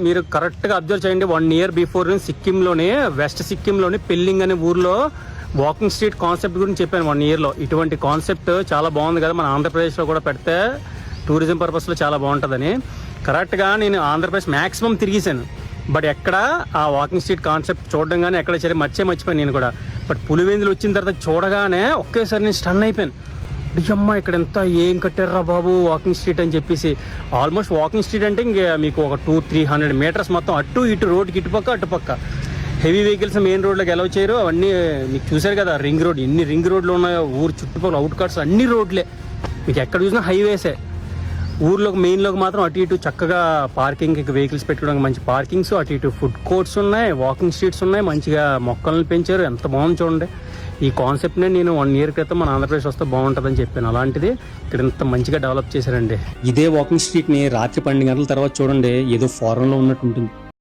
మీరు కరెక్ట్గా అబ్జర్వ్ చేయండి. 1 year బిఫోర్ సిక్కింలోనే, వెస్ట్ సిక్కింలోని పెల్లింగ్ అనే ఊర్లో వాకింగ్ స్ట్రీట్ కాన్సెప్ట్ గురించి చెప్పాను. 1 yearలో ఇటువంటి కాన్సెప్ట్ చాలా బాగుంది కదా, మన ఆంధ్రప్రదేశ్లో కూడా పెడితే టూరిజం పర్పస్లో చాలా బాగుంటుందని కరెక్ట్గా నేను ఆంధ్రప్రదేశ్ మ్యాక్సిమం తిరిగేశాను. బట్ ఎక్కడ ఆ వాకింగ్ స్ట్రీట్ కాన్సెప్ట్ చూడడం కానీ ఎక్కడ సరే మర్చిపోయాను నేను కూడా. బట్ పులివెందులు వచ్చిన తర్వాత చూడగానే ఒకేసారి నేను స్టన్ అయిపోయాను. అయ్యమ్మ ఇక్కడ ఎంత ఏం కట్టారా బాబు వాకింగ్ స్ట్రీట్ అని చెప్పేసి. ఆల్మోస్ట్ వాకింగ్ స్ట్రీట్ అంటే ఇంక మీకు ఒక 200-300 meters మొత్తం అటు ఇటు రోడ్కి ఇటుపక్క అటుపక్క. హెవీ వెహికల్స్ మెయిన్ రోడ్లోకి ఎలా చేయరు అవన్నీ మీకు చూసారు కదా. రింగ్ రోడ్, ఎన్ని రింగ్ రోడ్లు ఉన్నాయో ఊరు చుట్టుపక్కల, అవుట్ కట్స్ అన్ని రోడ్లే, మీకు ఎక్కడ చూసినా హైవేసే. ఊర్లోకి మెయిన్లోకి మాత్రం అటు ఇటు చక్కగా పార్కింగ్ వెహికల్స్ పెట్టుకోవడానికి మంచి పార్కింగ్స్, అటు ఇటు ఫుడ్ కోర్ట్స్ ఉన్నాయి, వాకింగ్ స్ట్రీట్స్ ఉన్నాయి, మంచిగా మొక్కలను పెంచారు. ఎంత బాగుంది చూడండి. ఈ కాన్సెప్ట్నే నేను 1 year క్రితం మన ఆంధ్రప్రదేశ్ వస్తే బాగుంటుందని చెప్పాను. అలాంటిది ఇక్కడ ఇంత మంచిగా డెవలప్ చేశారండి. ఇదే వాకింగ్ స్ట్రీట్ని రాత్రి 12 గంటల తర్వాత చూడండి ఏదో ఫారెన్లో ఉన్నట్టు ఉంటుంది.